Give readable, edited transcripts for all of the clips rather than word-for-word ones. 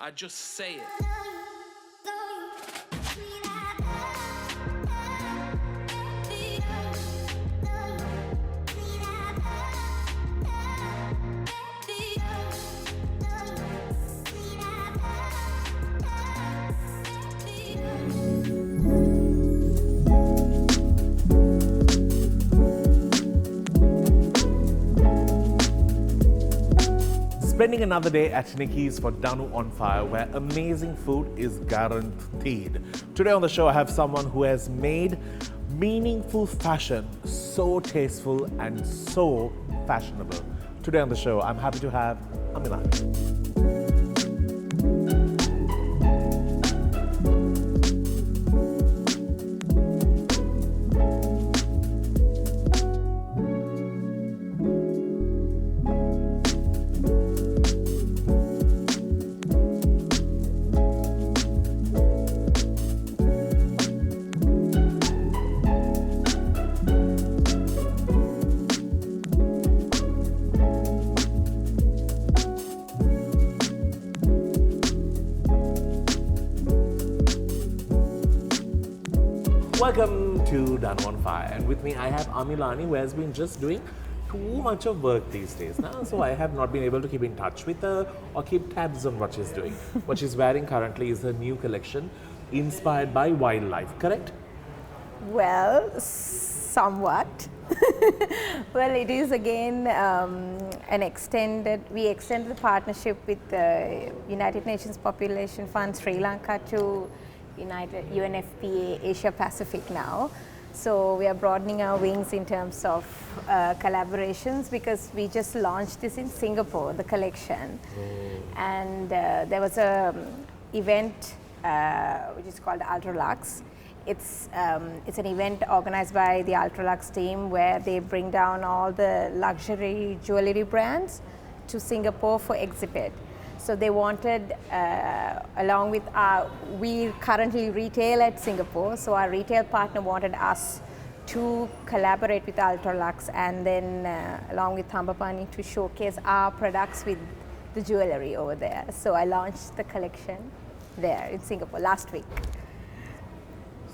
I just say it. Spending another day at Nikki's for Danu on Fire, where amazing food is guaranteed. Today on the show, I have someone who has made meaningful fashion so tasteful and so fashionable. Today on the show, I'm happy to have Amilani. Welcome to Danu on Fire, and with me I have Amilani, who has been just doing too much of work these days now, so I have not been able to keep in touch with her or keep tabs on what she's doing. What she's wearing currently is her new collection inspired by wildlife, correct? Well, somewhat. Well, it is again we extended the partnership with the United Nations Population Fund Sri Lanka to UNFPA Asia Pacific now. So we are broadening our wings in terms of collaborations, because we just launched this in Singapore, the collection. And there was a event which is called Ultralux. It's an event organized by the Ultralux team, where they bring down all the luxury jewelry brands to Singapore for exhibit. So they wanted, along with we currently retail at Singapore, so our retail partner wanted us to collaborate with Ultralux and then along with Thambapani to showcase our products with the jewelry over there. So I launched the collection there in Singapore last week.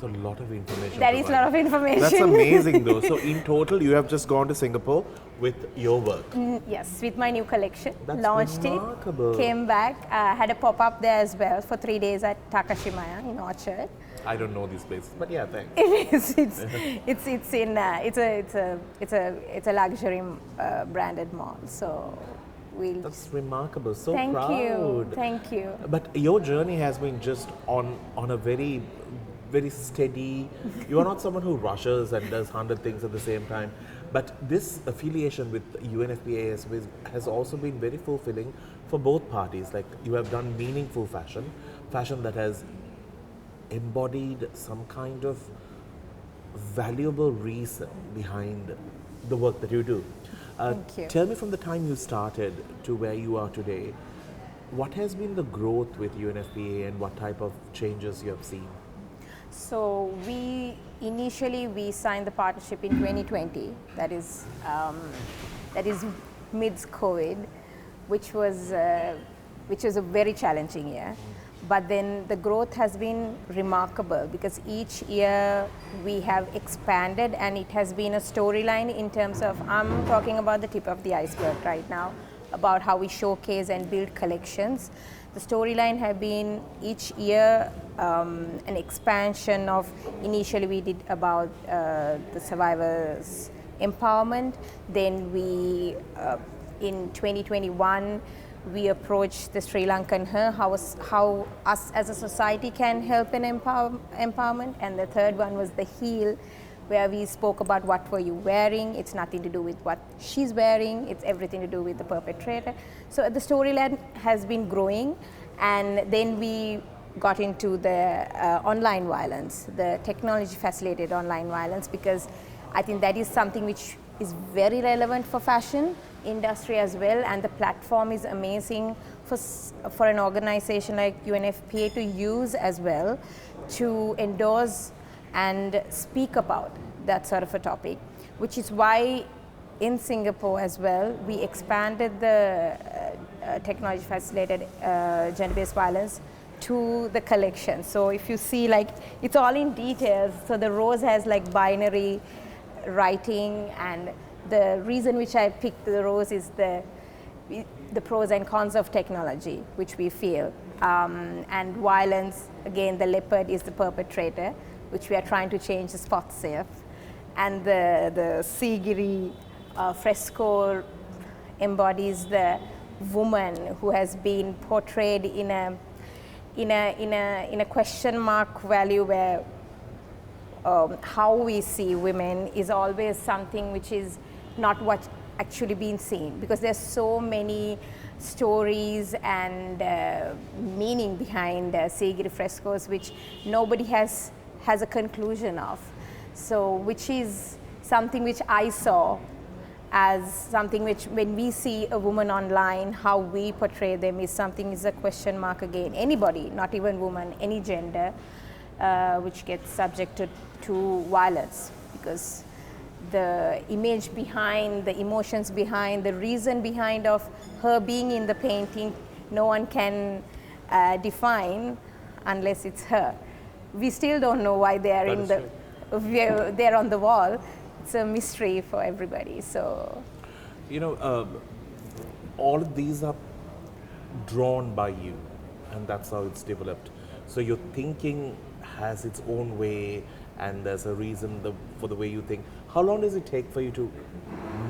So a lot of information. That is a lot of information. That's amazing though. So in total, you have just gone to Singapore with your work. Yes, with my new collection. That's launched remarkable. It, came back, had a pop-up there as well for 3 days at Takashimaya in Orchard. I don't know these places, but yeah, thanks. It is. It's a luxury branded mall. So That's remarkable. So thank proud. Thank you. But your journey has been just on a very steady. You are not someone who rushes and does 100 things at the same time. But this affiliation with UNFPA has also been very fulfilling for both parties. Like, you have done meaningful fashion that has embodied some kind of valuable reason behind the work that you do. Thank you. Tell me, from the time you started to where you are today, what has been the growth with UNFPA and what type of changes you have seen? So we signed the partnership in 2020. That is midst COVID, which was a very challenging year. But then the growth has been remarkable, because each year we have expanded, and it has been a storyline in terms of, I'm talking about the tip of the iceberg right now, about how we showcase and build collections. The storyline have been each year an expansion of, initially we did about the survivors' empowerment. Then we, in 2021, we approached the Sri Lankan how us as a society can help in empowerment. And the third one was the heal, where we spoke about what were you wearing. It's nothing to do with what she's wearing, it's everything to do with the perpetrator. So the storyline has been growing, and then we got into the online violence, the technology facilitated online violence, because I think that is something which is very relevant for fashion industry as well, and the platform is amazing for an organization like UNFPA to use as well, to endorse and speak about that sort of a topic, which is why in Singapore as well we expanded the technology facilitated gender-based violence to the collection. So if you see, like, it's all in details. So the rose has like binary writing, and the reason which I picked the rose is the pros and cons of technology, which we feel. And violence, again, the leopard is the perpetrator, which we are trying to change the spot safe. And the Sigiri fresco embodies the woman who has been portrayed in a question mark value, where how we see women is always something which is not what actually being seen, because there's so many stories and meaning behind Sigiri frescoes which nobody has a conclusion of. So which is something which I saw as something which, when we see a woman online, how we portray them is something, is a question mark again. Anybody, not even woman, any gender, which gets subjected to violence, because the image behind, the emotions behind, the reason behind of her being in the painting, no one can define unless it's her. We still don't know why they are they're on the wall. It's a mystery for everybody. So, all of these are drawn by you, and that's how it's developed. So your thinking has its own way, and there's a reason for the way you think. How long does it take for you to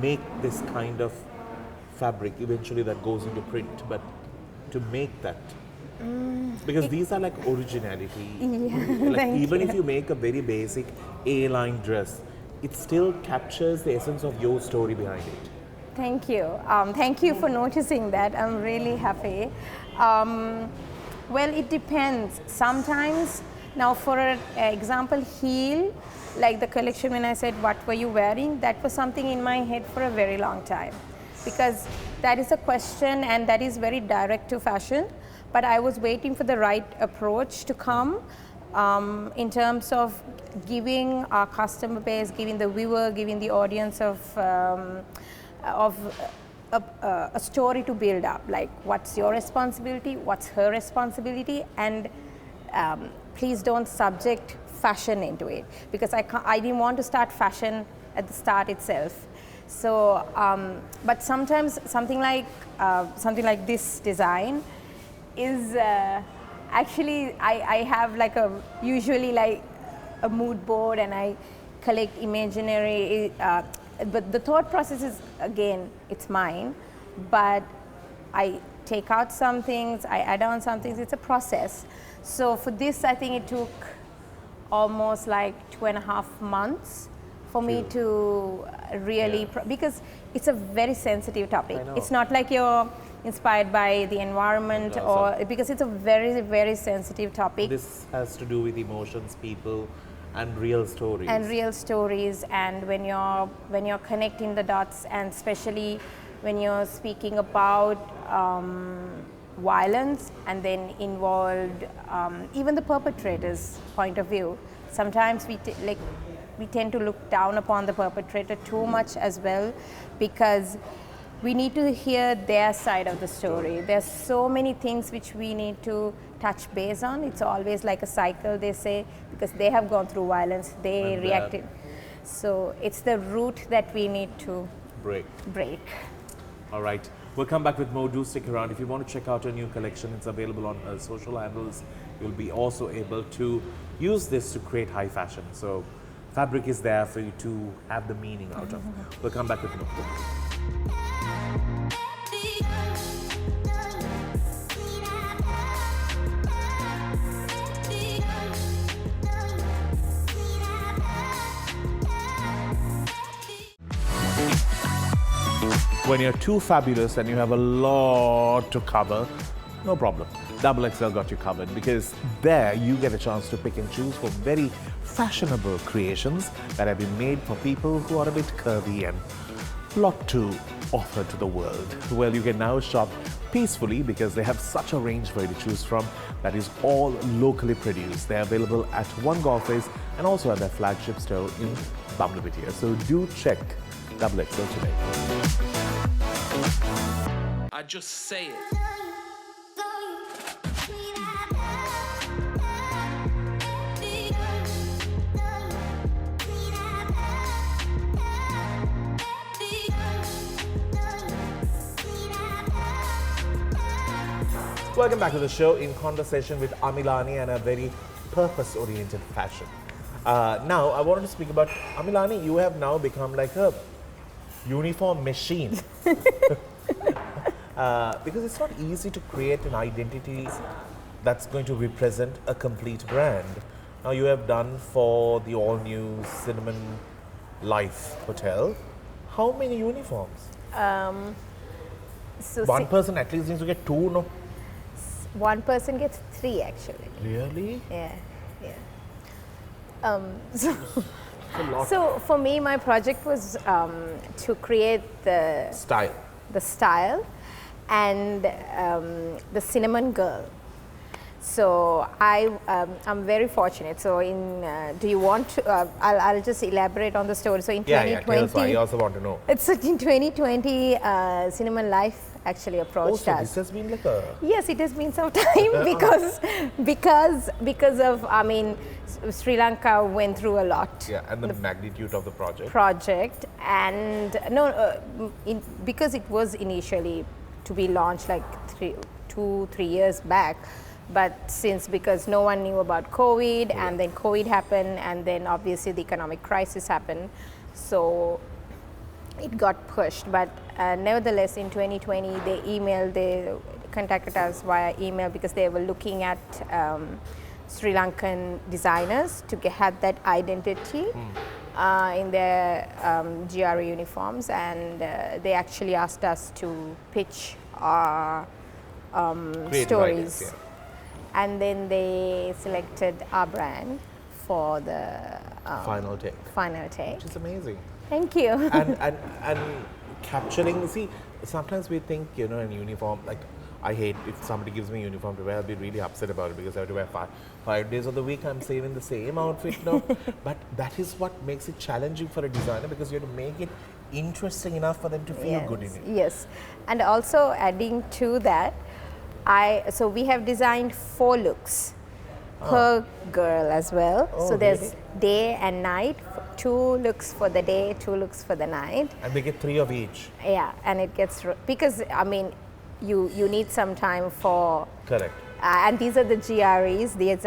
make this kind of fabric eventually that goes into print, but to make that? Because these are like originality. Yeah, like even if you make a very basic A-line dress, it still captures the essence of your story behind it. Thank you. Thank you for noticing that. I'm really happy. Well, it depends. Sometimes, now for example, heel, like the collection, when I said, what were you wearing? That was something in my head for a very long time, because that is a question and that is very direct to fashion. But I was waiting for the right approach to come in terms of giving our customer base, giving the viewer, giving the audience of a story to build up. Like, what's your responsibility? What's her responsibility? And please don't subject fashion into it, because I didn't want to start fashion at the start itself. So, but sometimes something like this design is actually, I have like usually like a mood board, and I collect imaginary, but the thought process is, again, it's mine, but I take out some things, I add on some things, it's a process. So for this, I think it took almost like 2.5 months for me to really, because it's a very sensitive topic. It's not like you're inspired by the environment, or because it's a very, very sensitive topic. This has to do with emotions, people, and real stories. And when you're connecting the dots, and especially when you're speaking about violence, and then involved even the perpetrator's point of view. Sometimes we tend to look down upon the perpetrator too much as well, because we need to hear their side of the story. There's so many things which we need to touch base on. It's always like a cycle, they say, because they have gone through violence, they reacted. So it's the root that we need to break. All right. We'll come back with more. Do stick around. If you want to check out our new collection, it's available on social handles. You'll be also able to use this to create high fashion. So fabric is there for you to have the meaning out of. We'll come back with more. When you're too fabulous and you have a lot to cover, no problem. XXL got you covered, because there you get a chance to pick and choose for very fashionable creations that have been made for people who are a bit curvy and lot to offer to the world. Well, you can now shop peacefully because they have such a range for you to choose from that is all locally produced. They're available at One Golf Face and also at their flagship store in Bamlavitia. So do check XXL today. I just say it. Welcome back to the show in conversation with Amilani and a very purpose-oriented fashion. Now, I wanted to speak about Amilani. You have now become like a uniform machine because it's not easy to create an identity that's going to represent a complete brand. Now, you have done for the all-new Cinnamon Life Hotel. How many uniforms? One person at least needs to get two, no? One person gets 3 actually. Really? Yeah. So for me, my project was to create the style and the cinnamon girl. So I'm very fortunate. So do you want to? I'll just elaborate on the story. So in 2020, I also want to know. It's in 2020, Cinnamon Life actually approached us. This has been like a... Yes, it has been some time because of, I mean, Sri Lanka went through a lot. Yeah, and the magnitude of the project. And because it was initially to be launched like 2-3 years back, but because no one knew about COVID, and then COVID happened, and then obviously the economic crisis happened, so it got pushed. But nevertheless, in 2020, they contacted us via email because they were looking at Sri Lankan designers to have that identity in their GRE uniforms, and they actually asked us to pitch our stories. Writers, and then they selected our brand for the final take. Which is amazing. Thank you. and capturing, see, sometimes we think, in uniform, like, I hate if somebody gives me a uniform to wear, I'll be really upset about it because I have to wear 5 days of the week, I'm saving the same outfit now. But that is what makes it challenging for a designer, because you have to make it interesting enough for them to feel good in it. Yes, and also adding to that, so we have designed 4 looks per girl as well. So there's day and night, 2 looks for the day, 2 looks for the night. And they get 3 of each. Yeah, and it gets, because I mean, you need some time for... Correct. And these are the GREs, these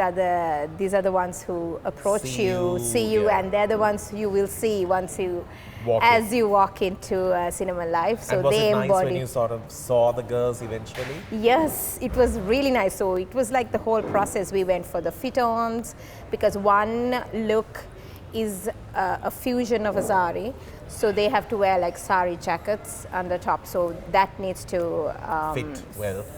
are the ones who approach see you, and they're the ones you will see once you walk into Cinnamon Life. So and was they it nice embody. when you sort of saw the girls eventually? Yes, it was really nice. So it was like the whole process. We went for the fit-ons, because one look is a fusion of a sari. So they have to wear like sari jackets under top. So that needs to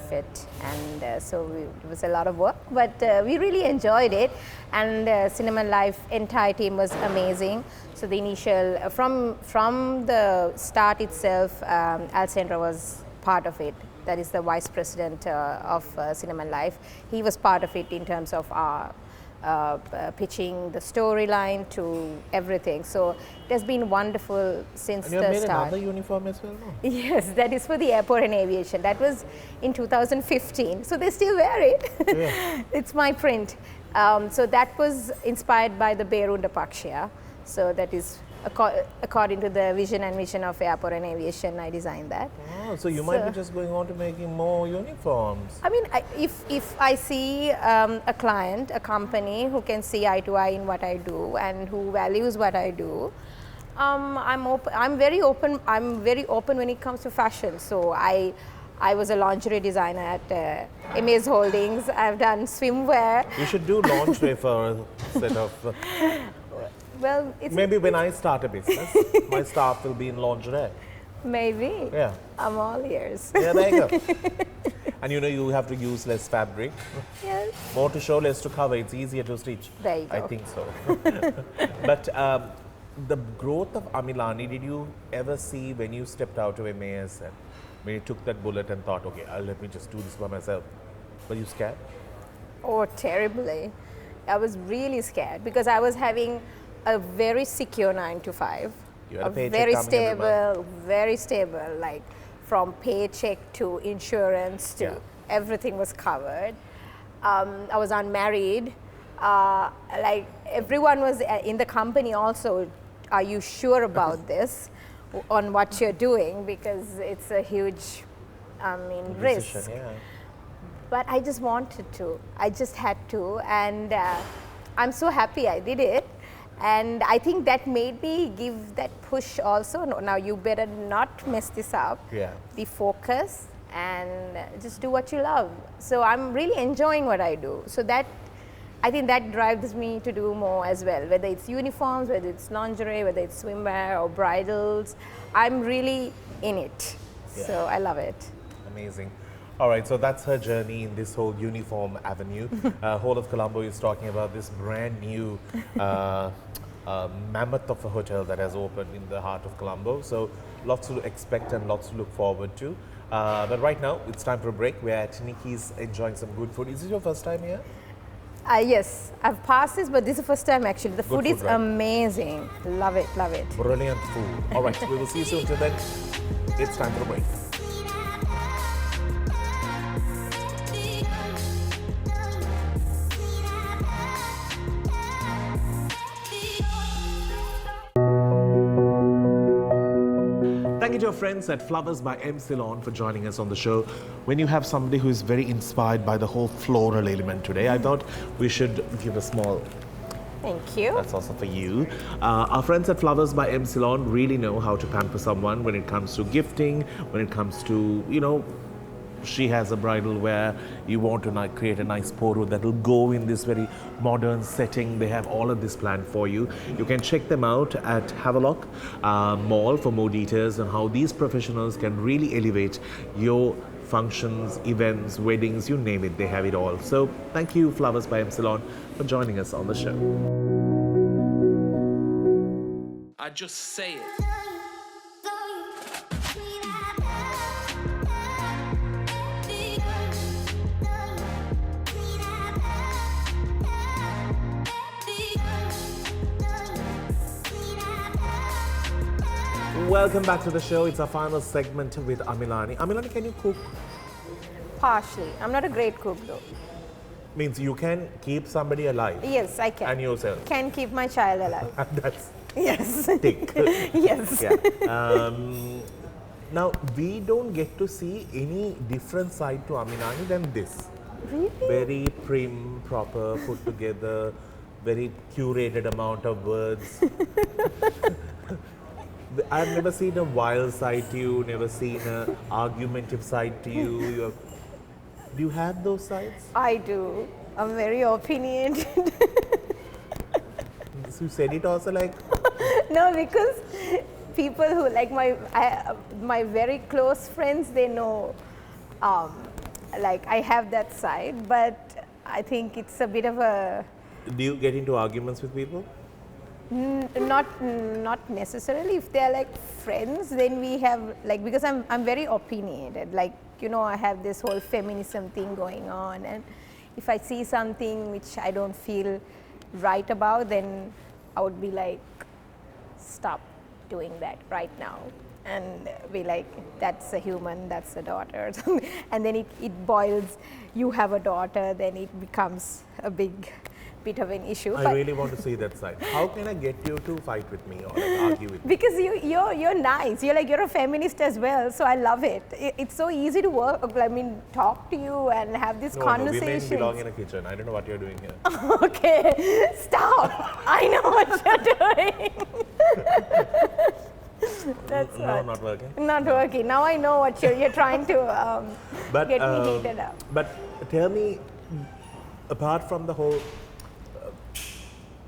fit. And so it was a lot of work, but we really enjoyed it. And Cinnamon Life entire team was amazing. So the initial, from the start itself, Alcendra was part of it. That is the vice president of Cinnamon Life. He was part of it in terms of our pitching the storyline to everything. So it has been wonderful since the start. And you have made another uniform as well, no? Yes, that is for the airport and aviation. That was in 2015. So they still wear it. Yeah. It's my print. So that was inspired by the Berunda Pakshya. So that is according to the vision and mission of airport and aviation, I designed that. Oh, so you might be just going on to making more uniforms. I mean, if I see a client, a company who can see eye to eye in what I do and who values what I do, I'm open. I'm very open. I'm very open when it comes to fashion. So I was a lingerie designer at Amaze Holdings. I've done swimwear. You should do lingerie for a set of... Well, maybe when I start a business, my staff will be in lingerie. Maybe. Yeah. I'm all ears. Yeah, there you go. And you have to use less fabric. Yes. More to show, less to cover. It's easier to stitch. There you go. I think so. But the growth of Amilani, did you ever see when you stepped out of MAS and when you took that bullet and thought, okay, let me just do this by myself? Were you scared? Oh, terribly. I was really scared because I was having a very secure 9 to 5. You had a paycheck very coming every month. stable, like from paycheck to insurance to everything was covered. I was unmarried. Like everyone was in the company also, are you sure about this on what you're doing? Because it's a huge, risk. Yeah. But I just wanted to. I just had to. And I'm so happy I did it. And I think that made me give that push also. No, now you better not mess this up. Yeah. Be focused and just do what you love. So I'm really enjoying what I do. So that, I think that drives me to do more as well. Whether it's uniforms, whether it's lingerie, whether it's swimwear or bridals, I'm really in it. Yeah. So I love it. Amazing. All right, so that's her journey in this whole uniform avenue. Whole of Colombo is talking about this brand new mammoth of a hotel that has opened in the heart of Colombo. So lots to expect and lots to look forward to. But right now, it's time for a break. We're at Nikki's enjoying some good food. Is it your first time here? Yes, I've passed this, but this is the first time actually. The Good food is right? amazing. Love it, love it. Brilliant food. All right, so we will see you soon. Till then, it's time for a break. Thank you to our friends at Flowers by M. Ceylon for joining us on the show. When you have somebody who is very inspired by the whole floral element today, I thought we should give a small. Thank you. That's also for you. Our friends at Flowers by M. Ceylon really know how to pamper someone when it comes to gifting, when it comes to, she has a bridal where you want to create a nice photo that will go in this very modern setting. They have all of this planned for you. You can check them out at Havelock Mall for more details on how these professionals can really elevate your functions, events, weddings, you name it, they have it all. So thank you, Flowers by M. Ceylon, for joining us on the show. I just say it. Welcome back to the show. It's our final segment with Amilani. Amilani, can you cook? Partially. I'm not a great cook though. Means you can keep somebody alive. Yes, I can. And yourself. Can keep my child alive. That's Yes. tick. Yes. Yeah. Now, we don't get to see any different side to Amilani than this. Really? Very prim, proper, put together, very curated amount of words. I've never seen a wild side to you, never seen an argumentative side to you. Do you have those sides? I do. I'm very opinionated. So you said it also like, No, because people who like my very close friends, they know, like I have that side, but I think it's a bit of a. do you get into arguments with people? Not necessarily. If they're like friends, then we have like, because I'm very opinionated. Like, I have this whole feminism thing going on, and if I see something which I don't feel right about, then I would be like, stop doing that right now, and be like, that's a human, that's a daughter, and then it boils. You have a daughter, then it becomes a big bit of an issue. I really want to see that side. How can I get you to fight with me or like argue with me? Because you're nice. You're a feminist as well, so I love it. It's so easy to work. Talk to you and have this conversation. No, women belong in a kitchen. I don't know what you're doing here. Okay, stop. I know what you're doing. That's No, not working. not working. Now I know what you're trying to But get me heated up. But tell me, apart from the whole,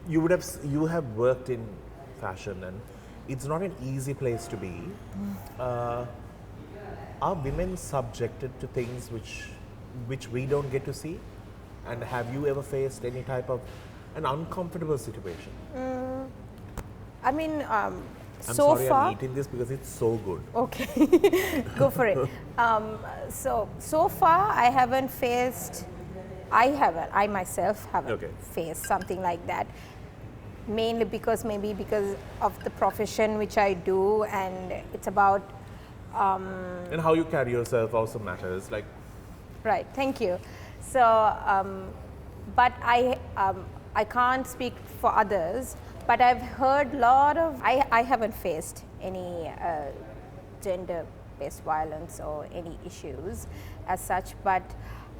you have worked in fashion, and it's not an easy place to be. Are women subjected to things which we don't get to see? And have you ever faced any type of an uncomfortable situation? I'm So sorry, far, I'm eating this because it's so good. okay, go for it. So far, I myself haven't faced something like that. Mainly because of the profession which I do, and it's about And how you carry yourself also matters. Like, Right, thank you. So, but I can't speak for others, but I've heard a lot of, I haven't faced any gender-based violence or any issues as such, but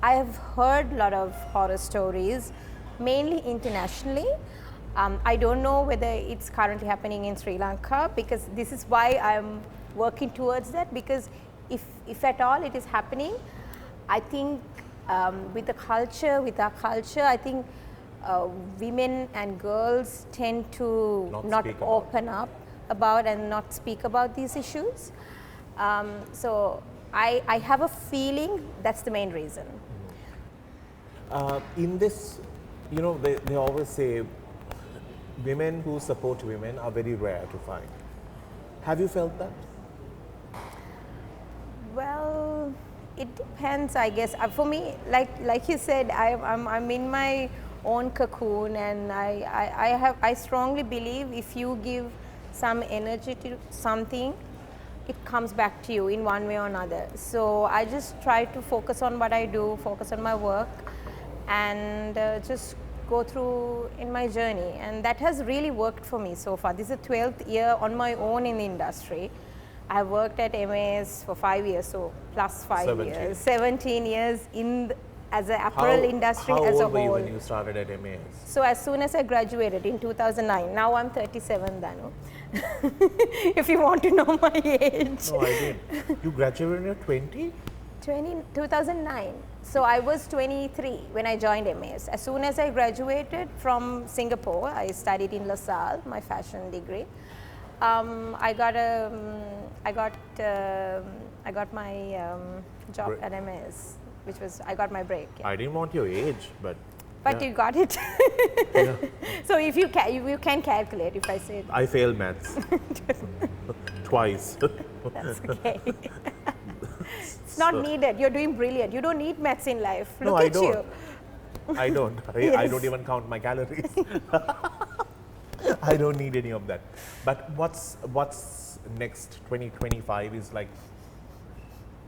I have heard a lot of horror stories, mainly internationally. I don't know whether it's currently happening in Sri Lanka, because this is why I'm working towards that, because if at all it is happening, I think with our culture, I think women and girls tend to not speak about open up about and not speak about these issues. So I have a feeling that's the main reason. in this, they always say women who support women are very rare to find. Have you felt that? Well, it depends, I guess. For me, like you said, I'm in my own cocoon, and I strongly believe if you give some energy to something, it comes back to you in one way or another. So I just try to focus on what I do, focus on my work, and just go through in my journey. And that has really worked for me so far. This is the 12th year on my own in the industry. I have worked at MAS for 5 years, so plus 5 years, 17 years as an apparel industry as a whole. How old were you when you started at MAS? So as soon as I graduated in 2009, now I'm 37, Danu. If you want to know my age. No, I didn't. You graduated when you were 20? 2009. So I was 23 when I joined MAS. As soon as I graduated from Singapore, I studied in LaSalle, my fashion degree. I got my job Break. at MAS, which was I got my break. Yeah. I didn't want your age, but But yeah. you got it. Yeah. So if you can calculate if I say I failed maths twice. that's okay. It's not needed. You're doing brilliant. You don't need maths in life. Look No, I at don't. you. I don't. I Yes. don't even count my calories. I don't need any of that. But what's next? 2025 is like,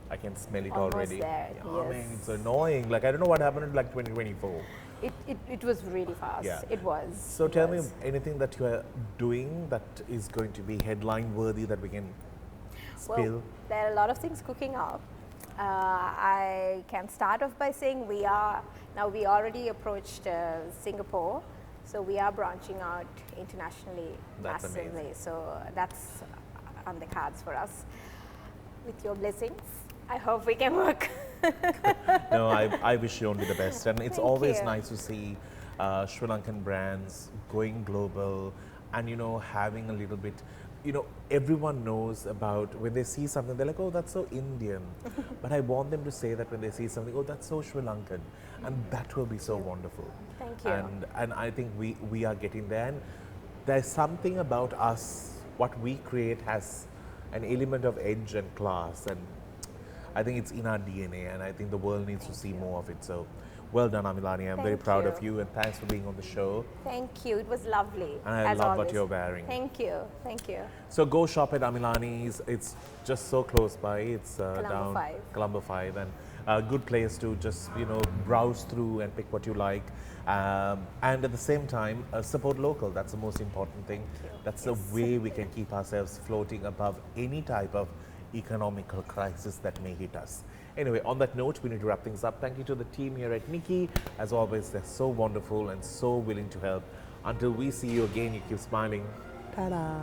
I can smell it Almost already. there, Yeah, yes. man, it's annoying. Like, I don't know what happened in like 2024. It was really fast. Yeah. It was. So It tell me was. anything that you are doing that is going to be headline worthy that we can spill. Well, there are a lot of things cooking up. I can start off by saying we already approached Singapore, so we are branching out internationally That's massively. amazing. So that's on the cards for us. With your blessings, I hope we can work. No, I wish you only the best. And it's Thank always you. nice to see Sri Lankan brands going global and, having a little bit, everyone knows about when they see something, they're like, oh, that's so Indian. But I want them to say that when they see something, oh, that's so Sri Lankan. And that will be so wonderful. Thank you. And I think we are getting there. And there's something about us, what we create has an element of edge and class. And I think it's in our DNA, and I think the world needs to see more of it. So, well done, Amilani. I'm very Thank proud of you. you, and thanks for being on the show. Thank you. It was lovely. And I as love what always. you're wearing. Thank you. Thank you. So go shop at Amilani's. It's just so close by. It's Colombo down 5. Colombo 5, and a good place to just browse through and pick what you like. And at the same time, support local. That's the most important thing. That's the way we can keep ourselves floating above any type of economical crisis that may hit us. Anyway, on that note, we need to wrap things up. Thank you to the team here at Nikki. As always, they're so wonderful and so willing to help. Until we see you again, you keep smiling. Ta-da!